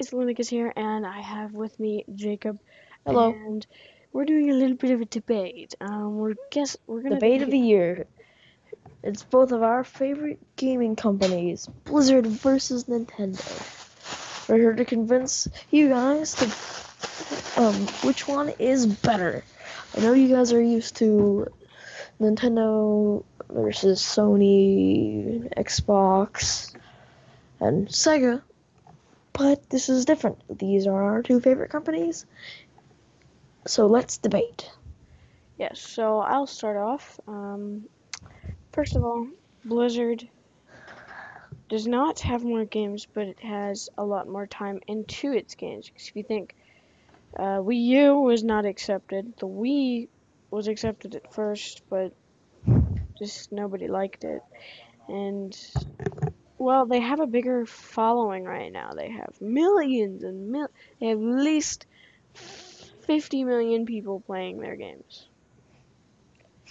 it's Lunicus here, and I have with me Jacob, Hello. and we're doing a little bit of a debate. We're gonna Debate of the year. It's both of our favorite gaming companies, Blizzard versus Nintendo. We're here to convince you guys to which one is better. I know you guys are used to Nintendo versus Sony, Xbox, and Sega, but this is different. These are our two favorite companies. So let's debate. Yes. So I'll start off. First of all, Blizzard does not have more games, but it has a lot more time into its games. 'Cause if you think, Wii U was not accepted. The Wii was accepted at first, but just nobody liked it, and well, they have a bigger following right now. They have millions and they have at least 50 million people playing their games.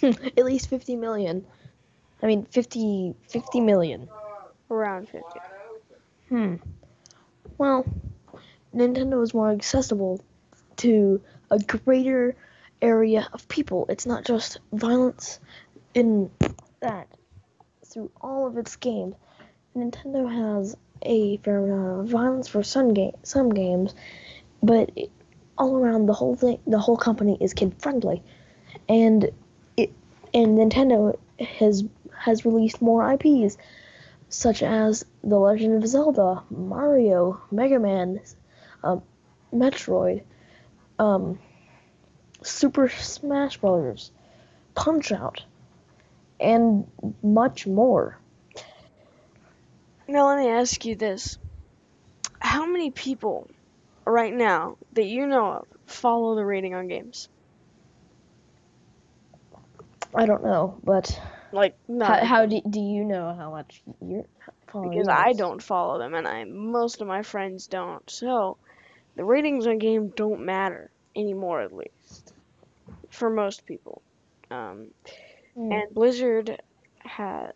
At least 50 million. I mean, 50 million. Around 50. Well, Nintendo is more accessible to a greater area of people. It's not just violence in that. Through all of its games, Nintendo has a fair amount of violence for some games, but all around the whole company is kid friendly, and Nintendo has released more IPs such as The Legend of Zelda, Mario, Mega Man, Metroid, um, Super Smash Bros., Punch Out, and much more. Now, let me ask you this. How many people right now that you know of follow the rating on games? I don't know, but Like, none of how them. do you know how much you're following Because I yours? don't follow them, and most of my friends don't. So, the ratings on game don't matter anymore, at least. For most people. Um, Hmm. And Blizzard has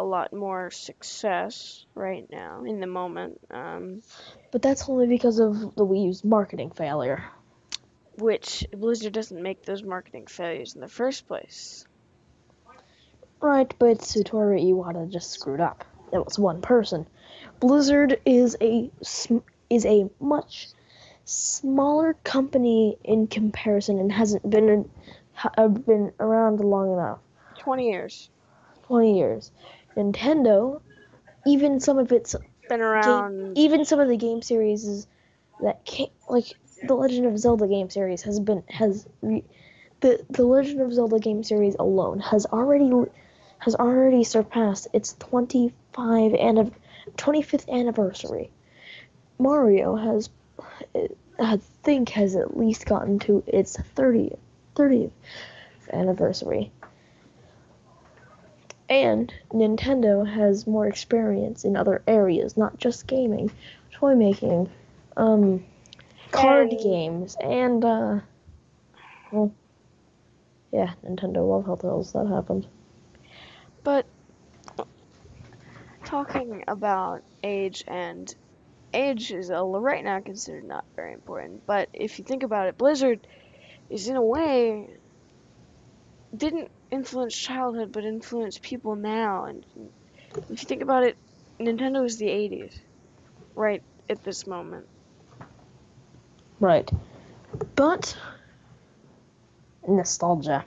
a lot more success right now in the moment, But that's only because of the Wii U's marketing failure. which Blizzard doesn't make those marketing failures in the first place. Right, but Satoru Iwata just screwed up. It was one person. Blizzard is a much smaller company in comparison and hasn't been around long enough. 20 years. 20 years. Nintendo, even some of its Been around. even some of the game series that came, like the Legend of Zelda game series, the Legend of Zelda game series alone has already surpassed its 25th anniversary. Mario has, I think, has at least gotten to its 30th anniversary. And Nintendo has more experience in other areas, not just gaming, toy making, card And, games, and well, yeah, Nintendo Love How Tells that happened. but talking about age is right now considered not very important. But if you think about it, Blizzard is in a way didn't influence childhood, but influence people now. And if you think about it, Nintendo is the 80s, right at this moment. Right, but nostalgia.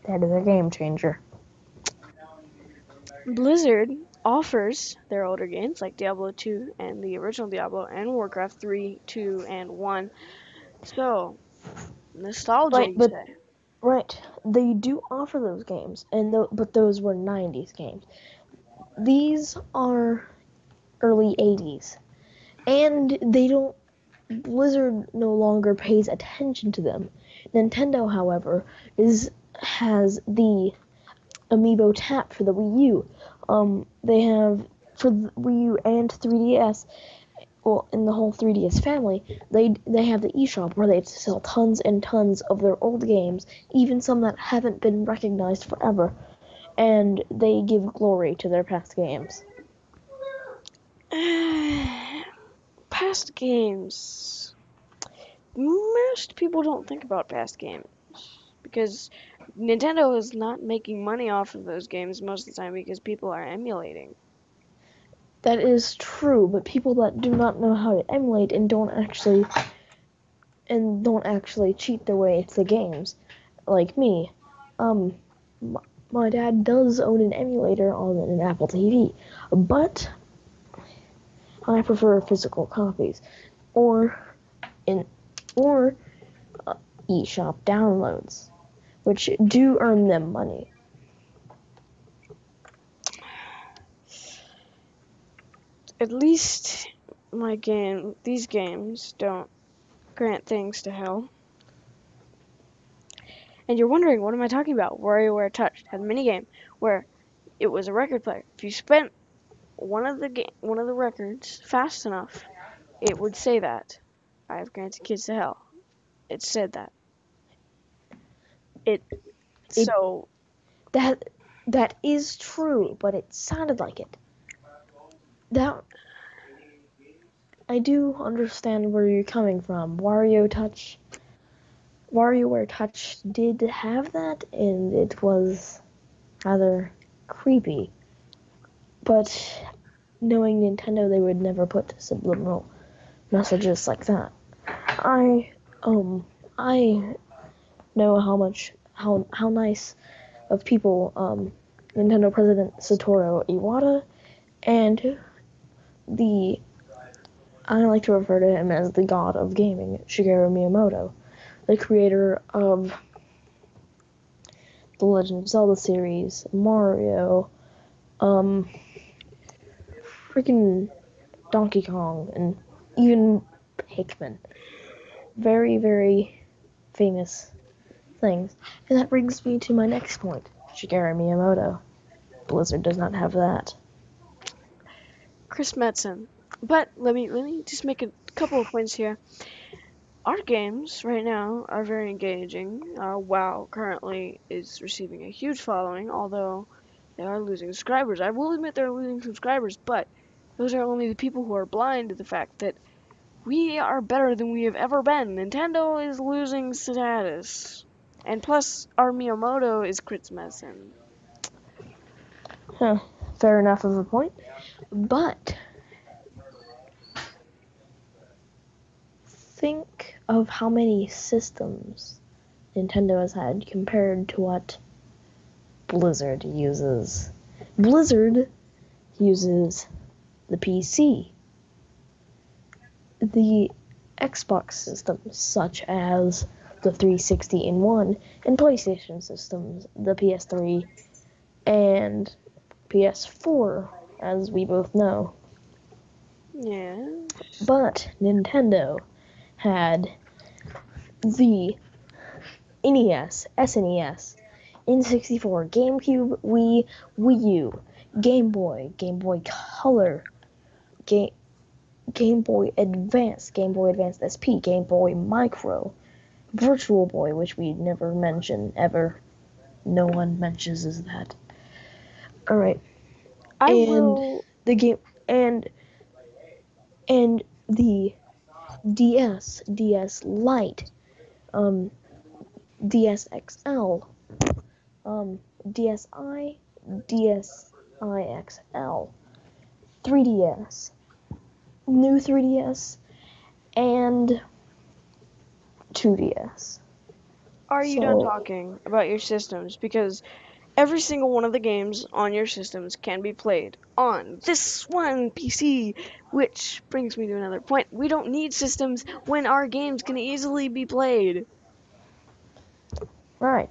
That is a game changer. Blizzard offers their older games like Diablo 2 and the original Diablo and Warcraft 3, 2, and 1. So, nostalgia, Right, you but say? right, they do offer those games, but those were '90s games. These are early '80s, and they don't. Blizzard no longer pays attention to them. Nintendo, however, has the Amiibo Tap for the Wii U. They have for the Wii U and 3DS. Well, in the whole 3DS family, they have the eShop where they sell tons and tons of their old games, even some that haven't been recognized forever, and they give glory to their past games. past games. Most people don't think about past games because Nintendo is not making money off of those games most of the time because people are emulating. That is true, but people that do not know how to emulate and don't actually cheat their way to the games, like me, um, my dad does own an emulator on an Apple TV, but I prefer physical copies, or in or eShop downloads, which do earn them money. At least these games don't grant things to hell. And you're wondering, what am I talking about? WarioWare Touch had a minigame where it was a record player. If you spent one of the records fast enough, it would say that I have granted kids to hell. It said that. So That is true, but it sounded like it. That I do understand where you're coming from. WarioWare Touch did have that, and it was rather creepy. But knowing Nintendo, they would never put subliminal messages like that. I I know how nice of people Nintendo President Satoru Iwata and I like to refer to him as the god of gaming, Shigeru Miyamoto, the creator of the Legend of Zelda series, Mario, freaking Donkey Kong, and even Pikmin. Very, very famous things. And that brings me to my next point. Shigeru Miyamoto. Blizzard does not have that. Chris Metzen. But let me just make a couple of points here. Our games right now are very engaging. WoW currently is receiving a huge following, although they are losing subscribers. I will admit they're losing subscribers, but those are only the people who are blind to the fact that we are better than we have ever been. Nintendo is losing status. And plus, our Miyamoto is Chris Metzen. Fair enough of a point. But think of how many systems Nintendo has had compared to what Blizzard uses. Blizzard uses the PC. The Xbox systems, such as the 360 in one, and PlayStation systems, the PS3 and PS4, as we both know. Yeah. But Nintendo had the NES, SNES, N64, GameCube, Wii, Wii U, Game Boy, Game Boy Color, Game Boy Advance, Game Boy Advance SP, Game Boy Micro, Virtual Boy, which we never mention ever. No one mentions that. Alright. The game and the DS Lite, DS XL, DSi, DSi XL, 3DS, new 3DS, and 2DS. Are you done talking about your systems? Because every single one of the games on your systems can be played on this one PC, which brings me to another point. We don't need systems when our games can easily be played. Right.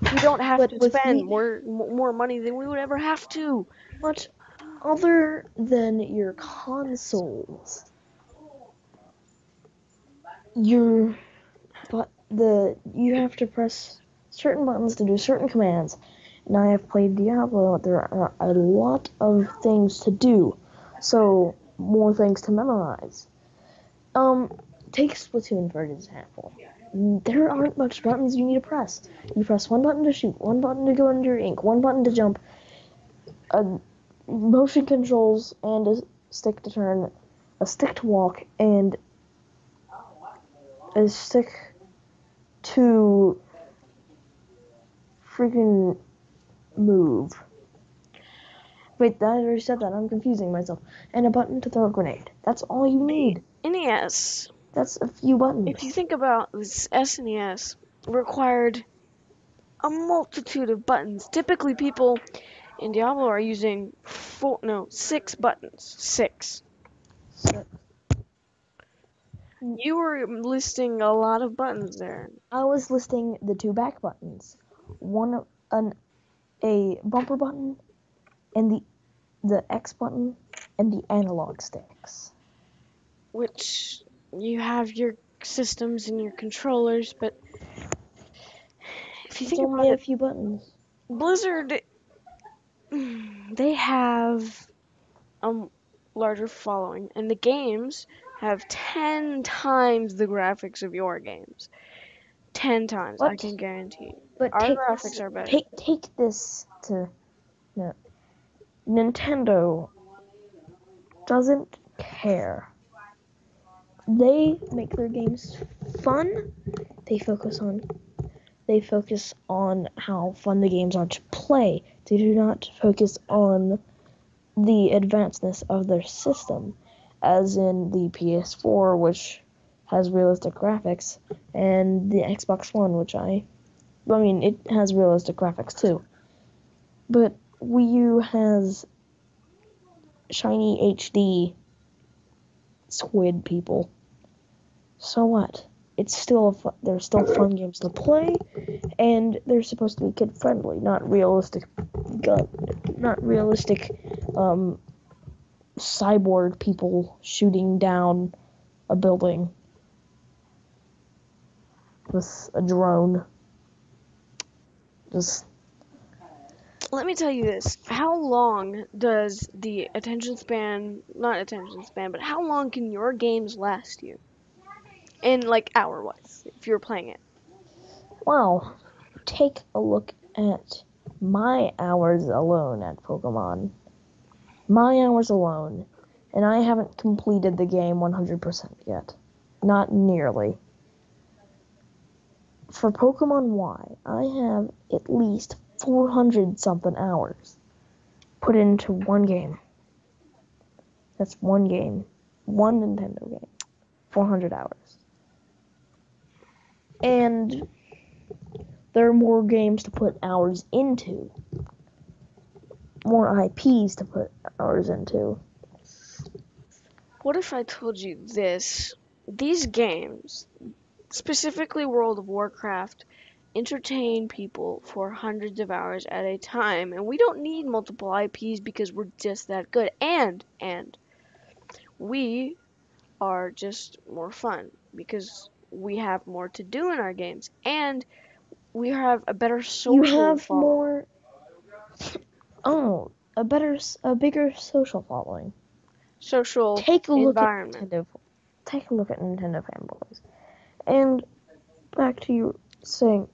We don't have to spend more money than we would ever have to. But other than your consoles, you have to press certain buttons to do certain commands. And I have played Diablo. There are a lot of things to do, so more things to memorize. Take Splatoon for example. There aren't much buttons you need to press. You press one button to shoot, one button to go into your ink, one button to jump, motion controls, and a stick to turn a stick to walk, and a stick to freaking move. Wait, I already said that. I'm confusing myself. And a button to throw a grenade. That's all you need. NES, That's a few buttons. if you think about this, SNES required a multitude of buttons. Typically, people in Diablo are using 6 buttons. 6. So, You were listing a lot of buttons there. I was listing the 2 back buttons. One, a bumper button, and the X button, and the analog sticks. Which you have your systems and your controllers, but if you It's think only about a it, few buttons. Blizzard, they have a larger following, and the games have 10 times the graphics of your games. 10 times, I What? can guarantee. But Our graphics are better. take this to no. Nintendo doesn't care. They make their games fun. They focus on how fun the games are to play. They do not focus on the advancedness of their system, as in the PS4, which has realistic graphics, and the Xbox One, which I mean, it has realistic graphics too. But Wii U has shiny HD squid people. So what? It's still they're still fun games to play, and they're supposed to be kid friendly, not realistic, cyborg people shooting down a building with a drone. Just Let me tell you this. How long does the attention span, not attention span, but how long can your games last you? In like hour wise, if you're playing it. well, take a look at my hours alone at Pokemon. My hours alone, and I haven't completed the game 100% yet. Not nearly. For Pokemon Y, I have at least 400 something hours put into one game. That's one game. One Nintendo game. 400 hours. And there are more games to put hours into. More IPs to put hours into. What if I told you this? These games, specifically World of Warcraft, entertain people for hundreds of hours at a time, and we don't need multiple IPs because we're just that good. And we are just more fun because we have more to do in our games, and we have a better You social have following. more. A bigger social following. Social Take a look environment. at Nintendo. Take a look at Nintendo fanboys. And back to you saying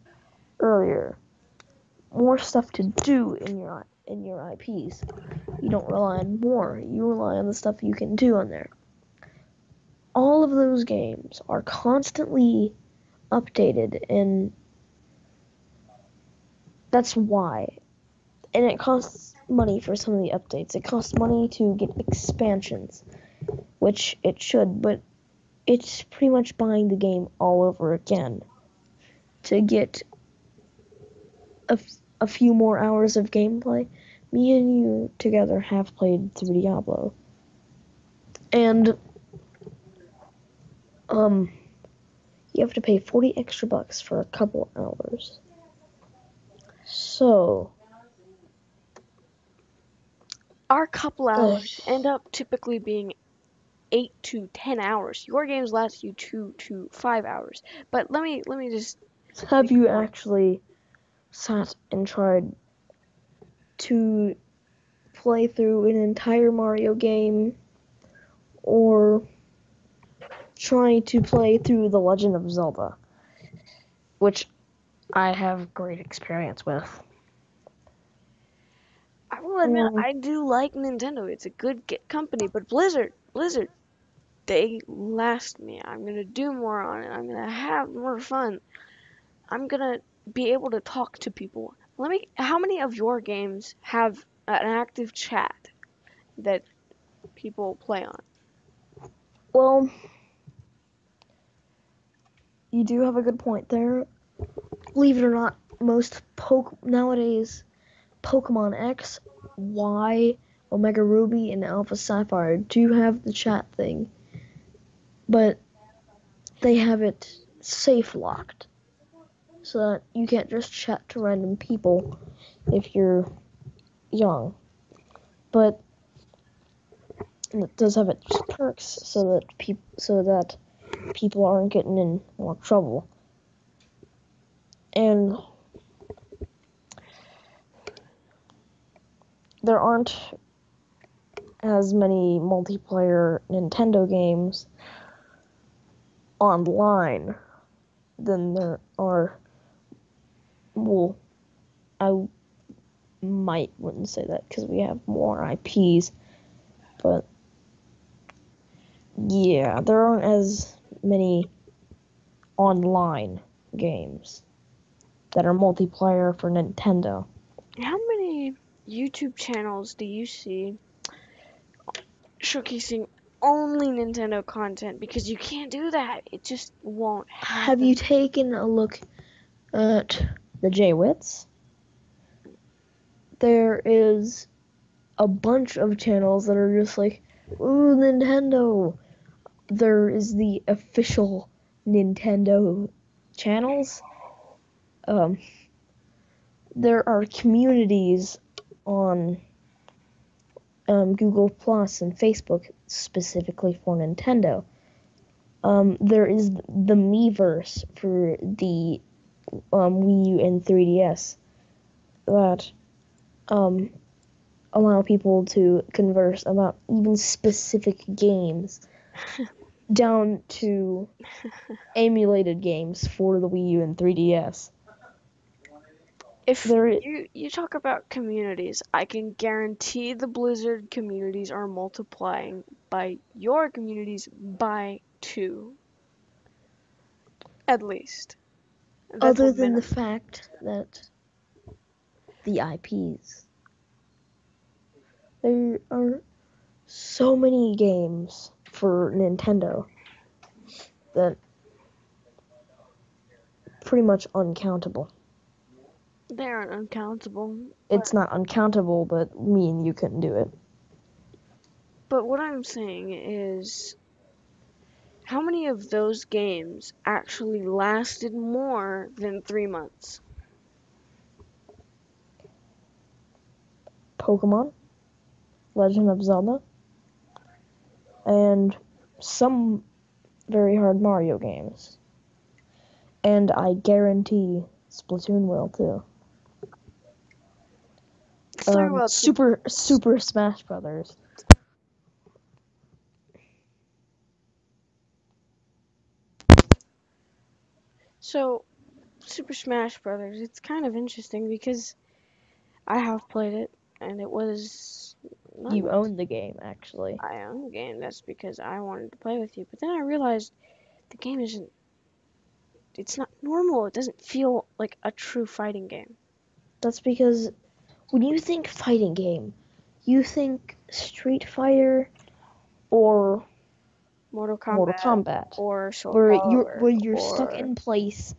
earlier, more stuff to do in your IPs. You don't rely on more. You rely on the stuff you can do on there. All of those games are constantly updated, and that's why. And it costs money for some of the updates. It costs money to get expansions, which it should, but it's pretty much buying the game all over again to get a few more hours of gameplay. Me and you together have played through Diablo. And you have to pay 40 extra bucks for a couple hours. So Our couple hours end up typically being 8 to 10 hours. Your games last you 2 to 5 hours. But let me just have you actually sat and tried to play through an entire Mario game, or try to play through The Legend of Zelda, which I have great experience with? I will admit I do like Nintendo. It's a good company, but Blizzard, they last me. I'm gonna do more on it. I'm gonna have more fun. I'm gonna be able to talk to people. How many of your games have an active chat that people play on? Well, you do have a good point there. Believe it or not, most nowadays Pokemon X, Y, Omega Ruby, and Alpha Sapphire do have the chat thing, but they have it safe locked so that you can't just chat to random people if you're young. But it does have its perks so that people aren't getting in more trouble. And there aren't as many multiplayer Nintendo games online than there are. Well, I wouldn't say that because we have more IPs, but yeah, there aren't as many online games that are multiplayer for Nintendo. How many YouTube channels do you see showcasing only Nintendo content? Because you can't do that. It just won't happen. Have you taken a look at the J-Wits? There is a bunch of channels that are just like, ooh, Nintendo. There is the official Nintendo channels. There are communities on Google Plus and Facebook specifically for Nintendo. There is the Miiverse for the Wii U and 3DS that allow people to converse about even specific games down to emulated games for the Wii U and 3DS. If you talk about communities, I can guarantee the Blizzard communities are multiplying by your communities by 2. At least. That's Other a than the minimum. fact that the IPs, there are so many games for Nintendo that pretty much uncountable. They aren't uncountable. It's not uncountable, but me and you couldn't do it. But what I'm saying is, how many of those games actually lasted more than 3 months? Pokemon, Legend of Zelda, and some very hard Mario games. And I guarantee Splatoon will too. Let's talk about Super Smash Brothers. So, Super Smash Brothers, it's kind of interesting because I have played it and it was not You own the game, actually. I own the game. That's because I wanted to play with you. But then I realized the game isn't. It's not normal. It doesn't feel like a true fighting game. That's because when you think fighting game, you think Street Fighter or Mortal Mortal Kombat Kombat, or Soul where Calibur you're stuck in place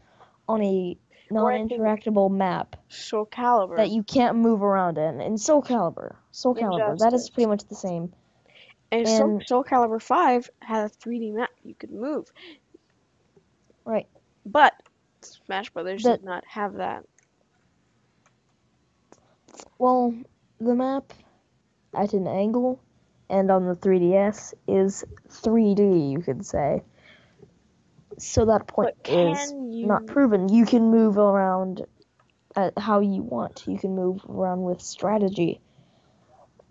on a or I think non-interactable map Soul Calibur, that you can't move around in. And Soul Calibur, that is Injustice, pretty much the same. and And Soul Calibur 5 had a 3D map you could move. right, But Smash Brothers that did not have that. well, the map at an angle and on the 3DS is 3D, you could say. So that point But is can not you? proven. You can move around how you want. You can move around with strategy.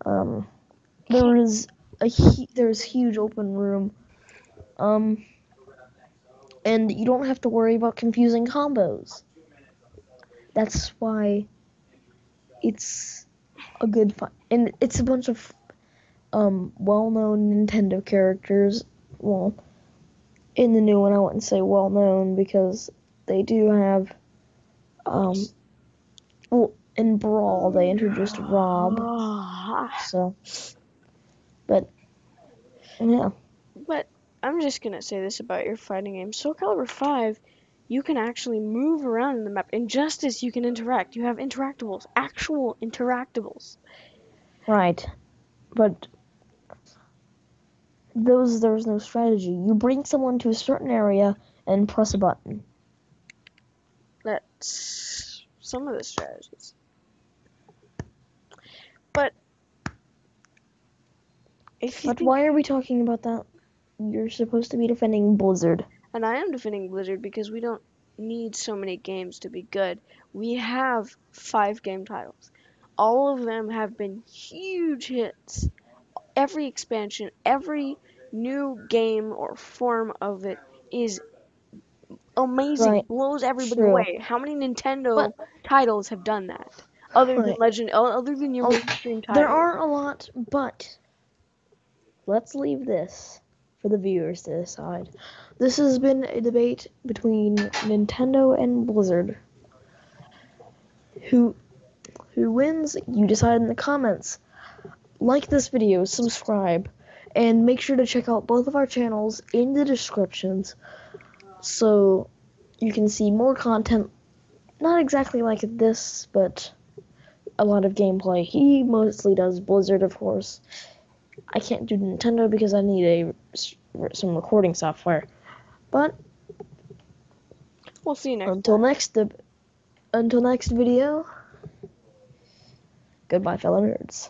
There is there's huge open room, and you don't have to worry about confusing combos. That's why it's a good fun, and it's a bunch of well-known Nintendo characters well, in the new one, I wouldn't say well known because they do have, well, in Brawl, they introduced Rob, so, but, yeah. But I'm just gonna say this about your fighting game. Soul Calibur 5, you can actually move around in the map. In Justice, you can interact. You have interactables, actual interactables. Right, but there's no strategy. You bring someone to a certain area and press a button. That's some of the strategies. But if you But think, why are we talking about that? You're supposed to be defending Blizzard. and I am defending Blizzard because we don't need so many games to be good. We have 5 game titles. All of them have been huge hits. Every expansion, every new game or form of it is amazing, Right, blows everybody true. away. How many Nintendo But, titles have done that? Other than right, other than your oh, mainstream there titles. aren't a lot, but let's leave this for the viewers to decide. This has been a debate between Nintendo and Blizzard. Who wins? You decide in the comments. Like this video, subscribe, and make sure to check out both of our channels in the descriptions so you can see more content. Not exactly like this, but a lot of gameplay. He mostly does Blizzard, of course. I can't do Nintendo because I need some recording software. But We'll see you next until time. next video, goodbye, fellow nerds.